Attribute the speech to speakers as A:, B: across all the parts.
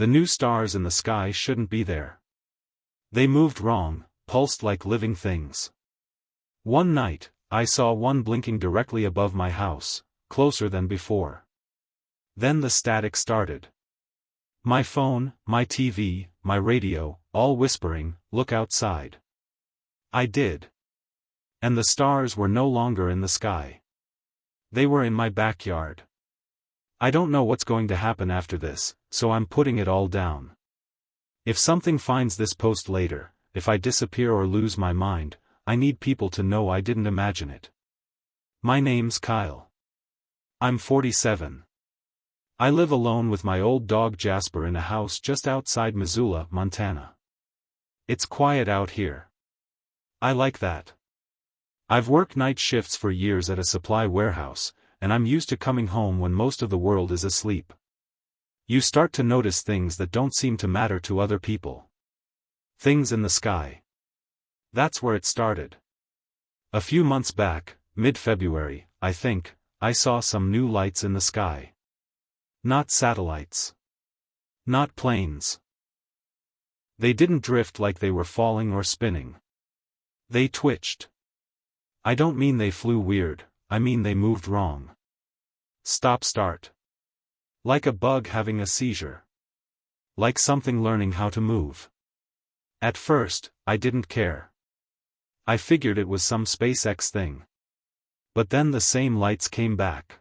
A: The new stars in the sky shouldn't be there. They moved wrong, pulsed like living things. One night, I saw one blinking directly above my house, closer than before. Then the static started. My phone, my TV, my radio, all whispering, "Look outside." I did. And the stars were no longer in the sky. They were in my backyard. I don't know what's going to happen after this, so I'm putting it all down. If something finds this post later, if I disappear or lose my mind, I need people to know I didn't imagine it. My name's Kyle. I'm 47. I live alone with my old dog Jasper in a house just outside Missoula, Montana. It's quiet out here. I like that. I've worked night shifts for years at a supply warehouse, and I'm used to coming home when most of the world is asleep. You start to notice things that don't seem to matter to other people. Things in the sky. That's where it started. A few months back, mid-February, I think, I saw some new lights in the sky. Not satellites. Not planes. They didn't drift like they were falling or spinning. They twitched. I don't mean they flew weird, I mean they moved wrong. Stop-start. Like a bug having a seizure. Like something learning how to move. At first, I didn't care. I figured it was some SpaceX thing. But then the same lights came back.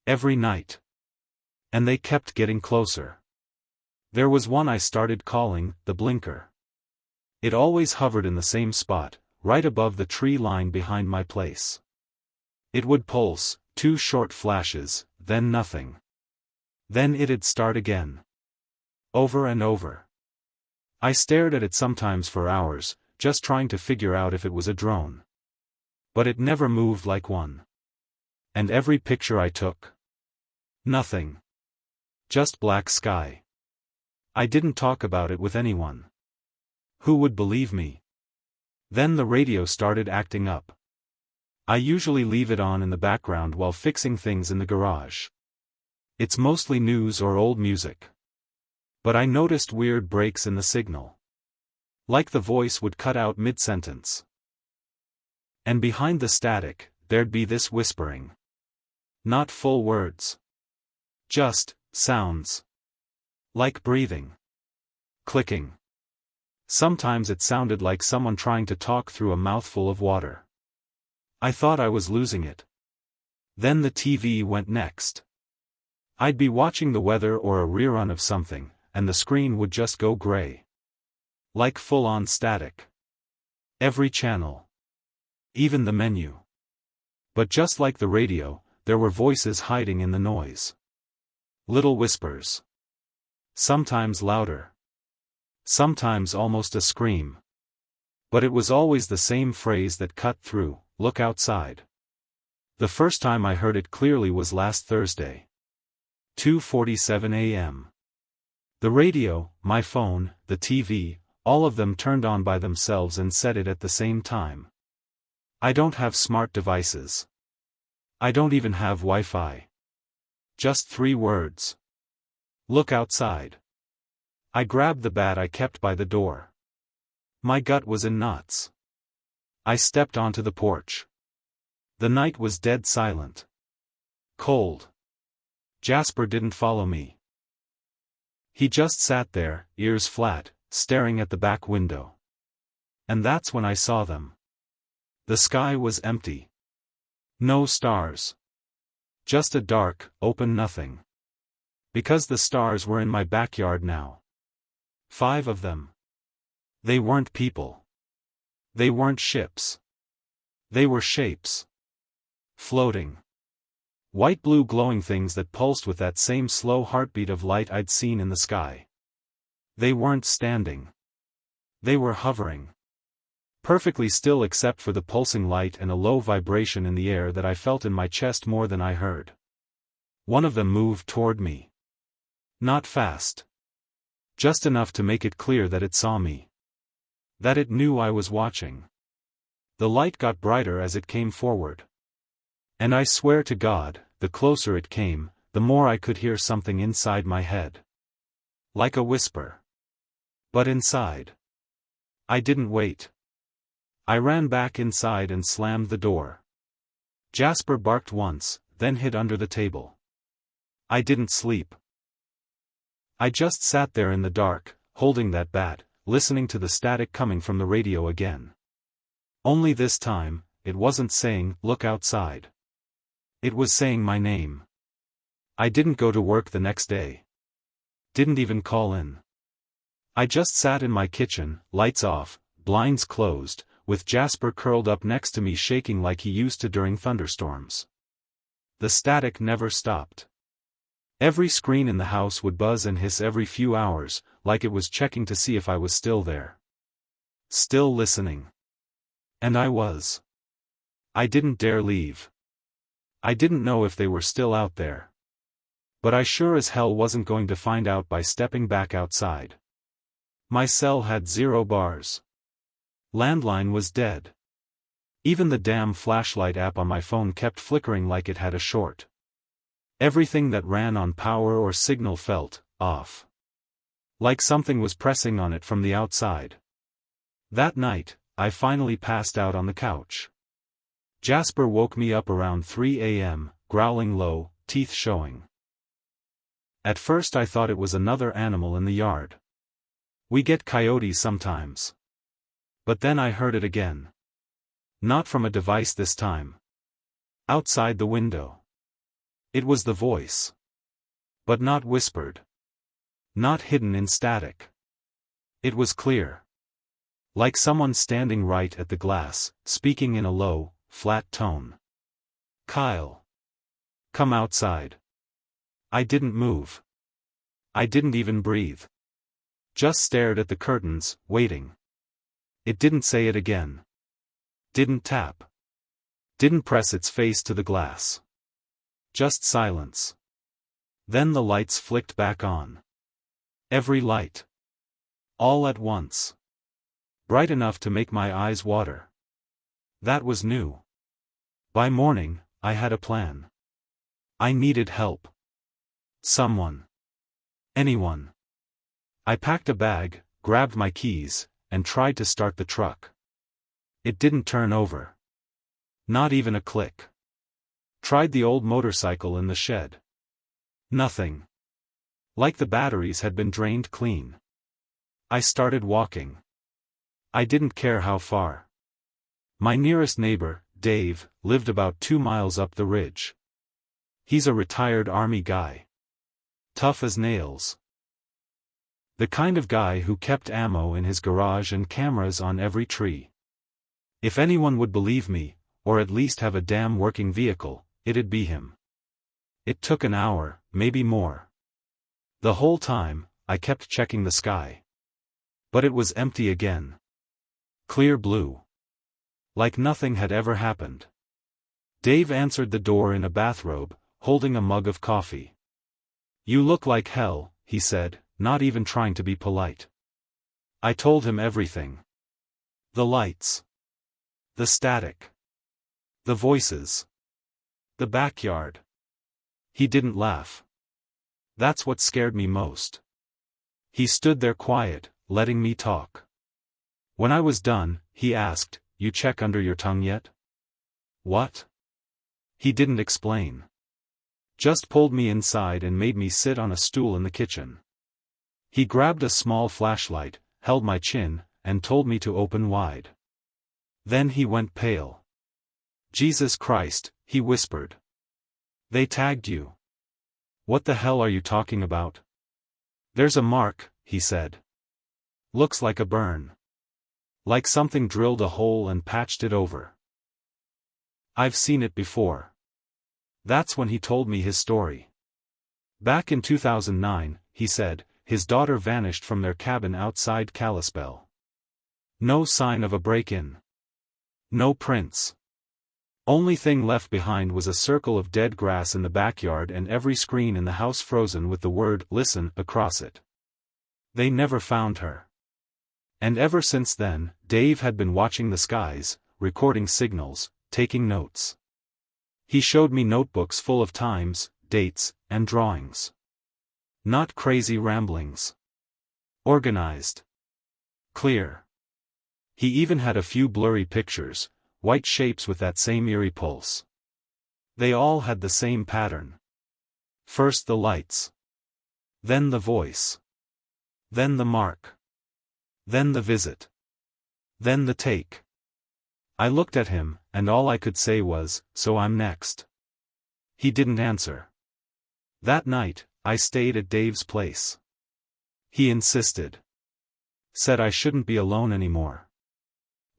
A: Every night. And they kept getting closer. There was one I started calling the blinker. It always hovered in the same spot, right above the tree line behind my place. It would pulse, 2 short flashes, then nothing. Then it'd start again. Over and over. I stared at it sometimes for hours, just trying to figure out if it was a drone. But it never moved like one. And every picture I took. Nothing. Just black sky. I didn't talk about it with anyone. Who would believe me? Then the radio started acting up. I usually leave it on in the background while fixing things in the garage. It's mostly news or old music. But I noticed weird breaks in the signal. Like the voice would cut out mid-sentence. And behind the static, there'd be this whispering. Not full words. Just sounds. Like breathing. Clicking. Sometimes it sounded like someone trying to talk through a mouthful of water. I thought I was losing it. Then the TV went next. I'd be watching the weather or a rerun of something, and the screen would just go gray. Like full-on static. Every channel. Even the menu. But just like the radio, there were voices hiding in the noise. Little whispers. Sometimes louder. Sometimes almost a scream. But it was always the same phrase that cut through, "Look outside." The first time I heard it clearly was last Thursday. 2:47 a.m. The radio, my phone, the TV, all of them turned on by themselves and said it at the same time. I don't have smart devices. I don't even have Wi-Fi. Just 3 words. Look outside. I grabbed the bat I kept by the door. My gut was in knots. I stepped onto the porch. The night was dead silent. Cold. Jasper didn't follow me. He just sat there, ears flat, staring at the back window. And that's when I saw them. The sky was empty. No stars. Just a dark, open nothing. Because the stars were in my backyard now. 5 of them. They weren't people. They weren't ships. They were shapes. Floating. White-blue glowing things that pulsed with that same slow heartbeat of light I'd seen in the sky. They weren't standing. They were hovering. Perfectly still except for the pulsing light and a low vibration in the air that I felt in my chest more than I heard. One of them moved toward me. Not fast. Just enough to make it clear that it saw me. That it knew I was watching. The light got brighter as it came forward. And I swear to God, the closer it came, the more I could hear something inside my head. Like a whisper. But inside. I didn't wait. I ran back inside and slammed the door. Jasper barked once, then hid under the table. I didn't sleep. I just sat there in the dark, holding that bat, listening to the static coming from the radio again. Only this time, it wasn't saying, "Look outside." It was saying my name. I didn't go to work the next day. Didn't even call in. I just sat in my kitchen, lights off, blinds closed, with Jasper curled up next to me shaking like he used to during thunderstorms. The static never stopped. Every screen in the house would buzz and hiss every few hours, like it was checking to see if I was still there. Still listening. And I was. I didn't dare leave. I didn't know if they were still out there. But I sure as hell wasn't going to find out by stepping back outside. My cell had 0 bars. Landline was dead. Even the damn flashlight app on my phone kept flickering like it had a short. Everything that ran on power or signal felt off. Like something was pressing on it from the outside. That night, I finally passed out on the couch. Jasper woke me up around 3 a.m., growling low, teeth showing. At first I thought it was another animal in the yard. We get coyotes sometimes. But then I heard it again. Not from a device this time. Outside the window. It was the voice. But not whispered. Not hidden in static. It was clear. Like someone standing right at the glass, speaking in a low, flat tone. "Kyle. Come outside." I didn't move. I didn't even breathe. Just stared at the curtains, waiting. It didn't say it again. Didn't tap. Didn't press its face to the glass. Just silence. Then the lights flicked back on. Every light. All at once. Bright enough to make my eyes water. That was new. By morning, I had a plan. I needed help. Someone. Anyone. I packed a bag, grabbed my keys, and tried to start the truck. It didn't turn over. Not even a click. Tried the old motorcycle in the shed. Nothing. Like the batteries had been drained clean. I started walking. I didn't care how far. My nearest neighbor, Dave, lived about 2 miles up the ridge. He's a retired army guy. Tough as nails. The kind of guy who kept ammo in his garage and cameras on every tree. If anyone would believe me, or at least have a damn working vehicle, it'd be him. It took an hour, maybe more. The whole time, I kept checking the sky. But it was empty again. Clear blue. Like nothing had ever happened. Dave answered the door in a bathrobe, holding a mug of coffee. "You look like hell," he said, not even trying to be polite. I told him everything. The lights. The static. The voices. The backyard. He didn't laugh. That's what scared me most. He stood there quiet, letting me talk. When I was done, he asked, "You check under your tongue yet?" What? He didn't explain. Just pulled me inside and made me sit on a stool in the kitchen. He grabbed a small flashlight, held my chin, and told me to open wide. Then he went pale. "Jesus Christ," he whispered. "They tagged you." "What the hell are you talking about?" "There's a mark," he said. "Looks like a burn. Like something drilled a hole and patched it over." I've seen it before. That's when he told me his story. Back in 2009, he said, his daughter vanished from their cabin outside Kalispell. No sign of a break-in. No prints. Only thing left behind was a circle of dead grass in the backyard and every screen in the house frozen with the word "listen" across it. They never found her. And ever since then, Dave had been watching the skies, recording signals, taking notes. He showed me notebooks full of times, dates, and drawings. Not crazy ramblings. Organized. Clear. He even had a few blurry pictures, white shapes with that same eerie pulse. They all had the same pattern. First the lights. Then the voice. Then the mark. Then the visit. Then the take. I looked at him, and all I could say was, "So I'm next." He didn't answer. That night, I stayed at Dave's place. He insisted. Said I shouldn't be alone anymore.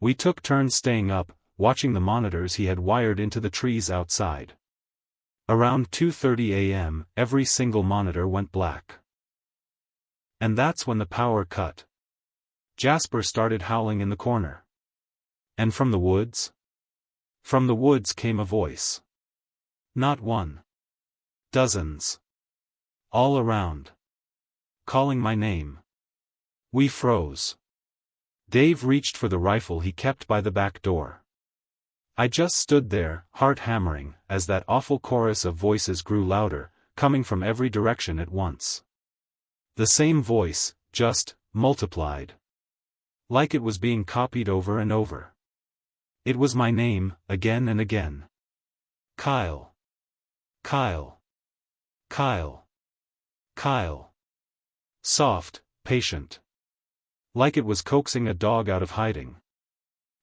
A: We took turns staying up, watching the monitors he had wired into the trees outside. Around 2:30 a.m., every single monitor went black. And that's when the power cut. Jasper started howling in the corner. And from the woods? From the woods came a voice. Not one. Dozens. All around. Calling my name. We froze. Dave reached for the rifle he kept by the back door. I just stood there, heart hammering, as that awful chorus of voices grew louder, coming from every direction at once. The same voice, just multiplied. Like it was being copied over and over. It was my name, again and again. Kyle. Kyle. Kyle. Kyle. Soft, patient. Like it was coaxing a dog out of hiding.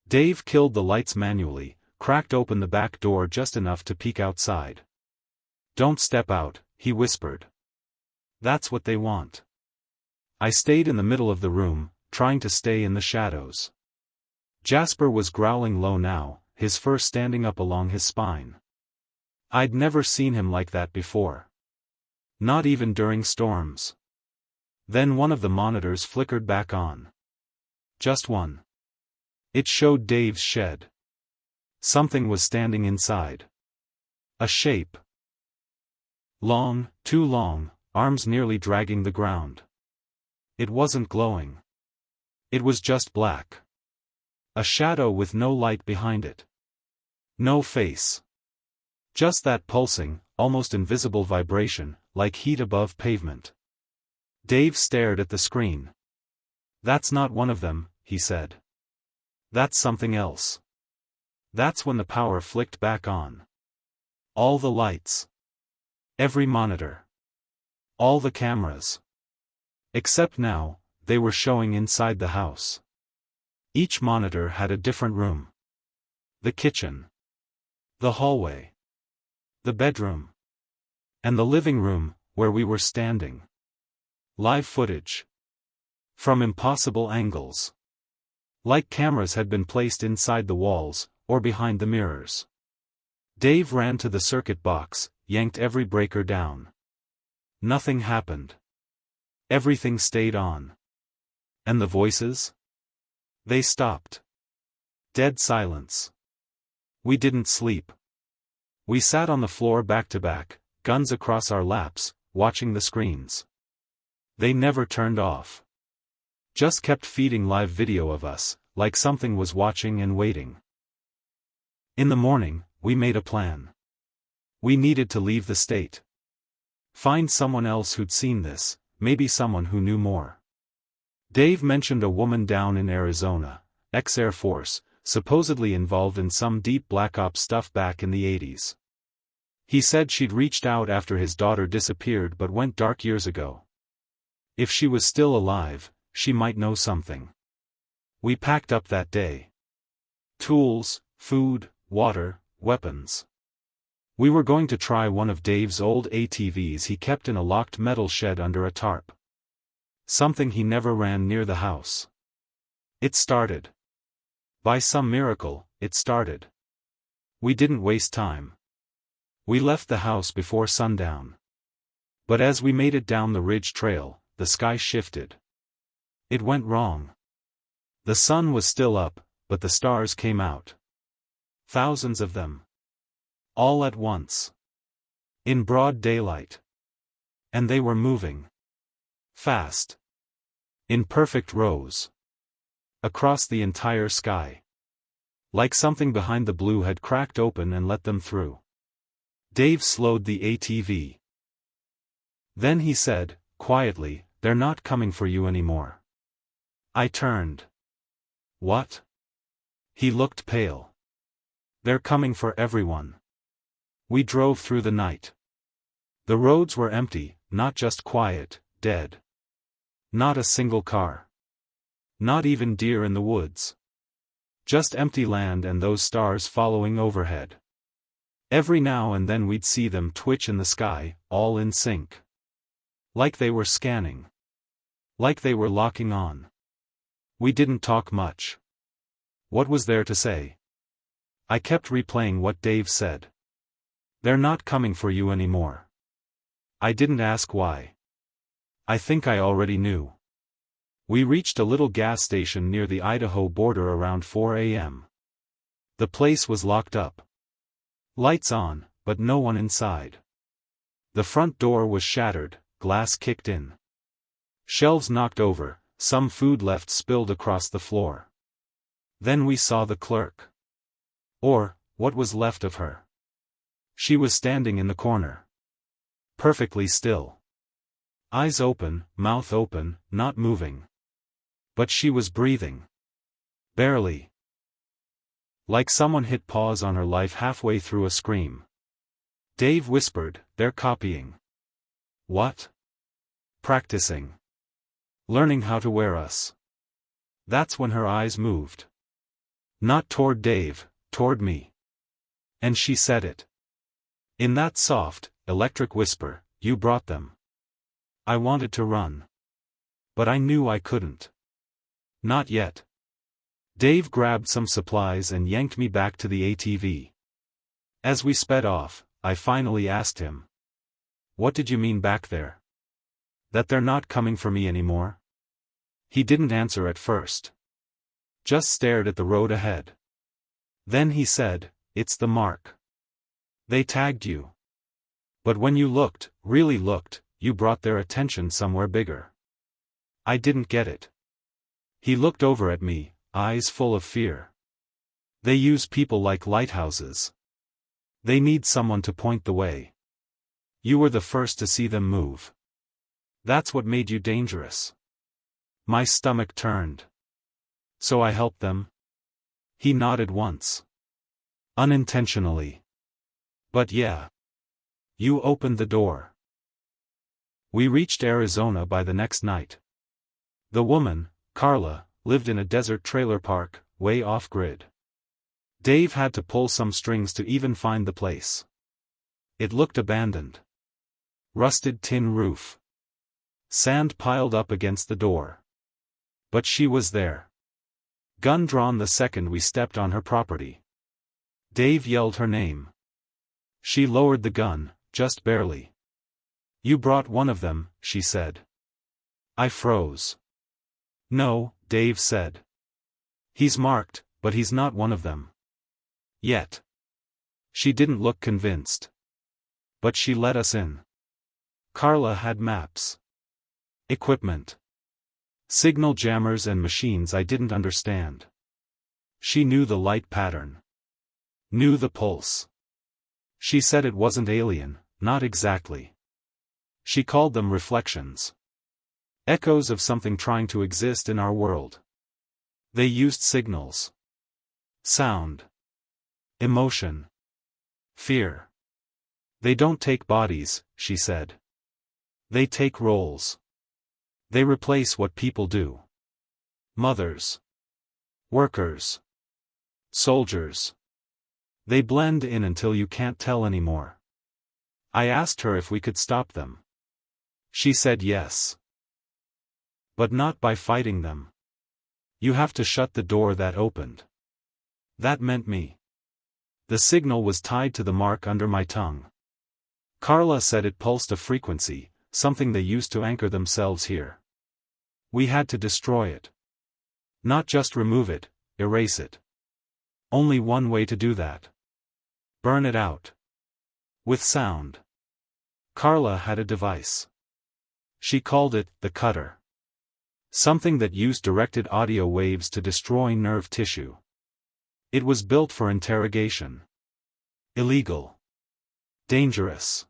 A: Dave killed the lights manually, cracked open the back door just enough to peek outside. "Don't step out," he whispered. "That's what they want." I stayed in the middle of the room, trying to stay in the shadows. Jasper was growling low now, his fur standing up along his spine. I'd never seen him like that before. Not even during storms. Then one of the monitors flickered back on. Just one. It showed Dave's shed. Something was standing inside. A shape. Long, too long, arms nearly dragging the ground. It wasn't glowing. It was just black. A shadow with no light behind it. No face. Just that pulsing, almost invisible vibration, like heat above pavement. Dave stared at the screen. "That's not one of them," he said. "That's something else." That's when the power flicked back on. All the lights. Every monitor. All the cameras. Except now, they were showing inside the house. Each monitor had a different room. The kitchen. The hallway. The bedroom. And the living room, where we were standing. Live footage. From impossible angles. Like cameras had been placed inside the walls, or behind the mirrors. Dave ran to the circuit box, yanked every breaker down. Nothing happened. Everything stayed on. And the voices? They stopped. Dead silence. We didn't sleep. We sat on the floor back to back, guns across our laps, watching the screens. They never turned off. Just kept feeding live video of us, like something was watching and waiting. In the morning, we made a plan. We needed to leave the state. Find someone else who'd seen this, maybe someone who knew more. Dave mentioned a woman down in Arizona, ex-Air Force, supposedly involved in some deep black ops stuff back in the 80s. He said she'd reached out after his daughter disappeared but went dark years ago. If she was still alive, she might know something. We packed up that day. Tools, food, water, weapons. We were going to try one of Dave's old ATVs he kept in a locked metal shed under a tarp. Something he never ran near the house. It started. By some miracle, it started. We didn't waste time. We left the house before sundown. But as we made it down the ridge trail, the sky shifted. It went wrong. The sun was still up, but the stars came out. Thousands of them. All at once. In broad daylight. And they were moving. Fast. In perfect rows. Across the entire sky. Like something behind the blue had cracked open and let them through. Dave slowed the ATV. Then he said, quietly, they're not coming for you anymore. I turned. What? He looked pale. They're coming for everyone. We drove through the night. The roads were empty, not just quiet, dead. Not a single car. Not even deer in the woods. Just empty land and those stars following overhead. Every now and then we'd see them twitch in the sky, all in sync. Like they were scanning. Like they were locking on. We didn't talk much. What was there to say? I kept replaying what Dave said. They're not coming for you anymore. I didn't ask why. I think I already knew. We reached a little gas station near the Idaho border around 4 a.m. The place was locked up. Lights on, but no one inside. The front door was shattered, glass kicked in. Shelves knocked over, some food left spilled across the floor. Then we saw the clerk. Or, what was left of her. She was standing in the corner. Perfectly still. Eyes open, mouth open, not moving. But she was breathing. Barely. Like someone hit pause on her life halfway through a scream. Dave whispered, "They're copying." What? Practicing. Learning how to wear us. That's when her eyes moved. Not toward Dave, toward me. And she said it. In that soft, electric whisper, "You brought them." I wanted to run. But I knew I couldn't. Not yet. Dave grabbed some supplies and yanked me back to the ATV. As we sped off, I finally asked him. "What did you mean back there? That they're not coming for me anymore?" He didn't answer at first. Just stared at the road ahead. Then he said, "It's the mark. They tagged you. But when you looked, really looked, you brought their attention somewhere bigger." I didn't get it. He looked over at me, eyes full of fear. "They use people like lighthouses. They need someone to point the way. You were the first to see them move. That's what made you dangerous." My stomach turned. "So I helped them?" He nodded once. "Unintentionally. But yeah. You opened the door." We reached Arizona by the next night. The woman, Carla, lived in a desert trailer park, way off-grid. Dave had to pull some strings to even find the place. It looked abandoned. Rusted tin roof. Sand piled up against the door. But she was there. Gun drawn the second we stepped on her property. Dave yelled her name. She lowered the gun, just barely. "You brought one of them," she said. I froze. "No," Dave said. "He's marked, but he's not one of them. Yet." She didn't look convinced. But she let us in. Carla had maps. Equipment. Signal jammers and machines I didn't understand. She knew the light pattern. Knew the pulse. She said it wasn't alien, not exactly. She called them reflections. Echoes of something trying to exist in our world. They used signals. Sound. Emotion. Fear. They don't take bodies, she said. They take roles. They replace what people do. Mothers. Workers. Soldiers. They blend in until you can't tell anymore. I asked her if we could stop them. She said yes. But not by fighting them. You have to shut the door that opened. That meant me. The signal was tied to the mark under my tongue. Carla said it pulsed a frequency, something they used to anchor themselves here. We had to destroy it. Not just remove it, erase it. Only one way to do that. Burn it out. With sound. Carla had a device. She called it the cutter. Something that used directed audio waves to destroy nerve tissue. It was built for interrogation. Illegal. Dangerous.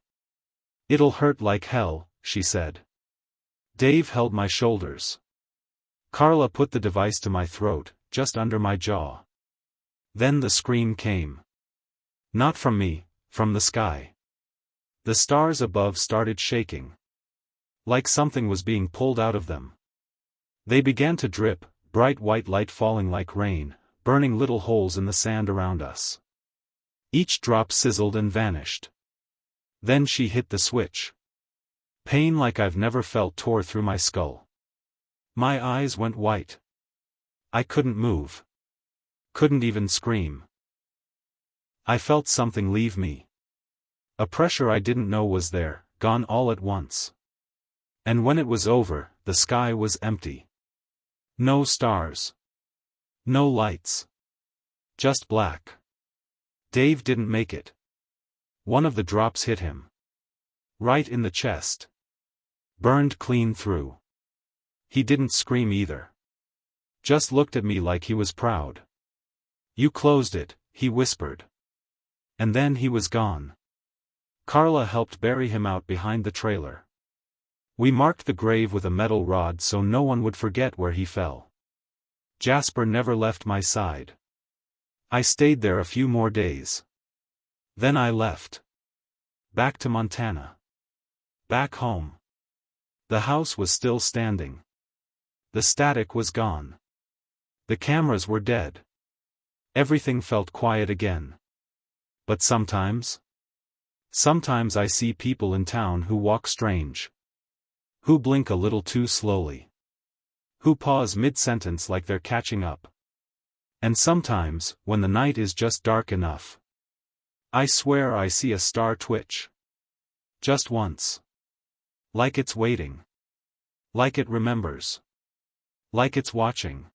A: It'll hurt like hell, she said. Dave held my shoulders. Carla put the device to my throat, just under my jaw. Then the scream came. Not from me, from the sky. The stars above started shaking. Like something was being pulled out of them. They began to drip, bright white light falling like rain, burning little holes in the sand around us. Each drop sizzled and vanished. Then she hit the switch. Pain like I've never felt tore through my skull. My eyes went white. I couldn't move. Couldn't even scream. I felt something leave me. A pressure I didn't know was there, gone all at once. And when it was over, the sky was empty. No stars. No lights. Just black. Dave didn't make it. One of the drops hit him. Right in the chest. Burned clean through. He didn't scream either. Just looked at me like he was proud. You closed it, he whispered. And then he was gone. Carla helped bury him out behind the trailer. We marked the grave with a metal rod so no one would forget where he fell. Jasper never left my side. I stayed there a few more days. Then I left. Back to Montana. Back home. The house was still standing. The static was gone. The cameras were dead. Everything felt quiet again. But sometimes I see people in town who walk strange. Who blink a little too slowly. Who pause mid-sentence like they're catching up. And sometimes, when the night is just dark enough, I swear I see a star twitch. Just once. Like it's waiting. Like it remembers. Like it's watching.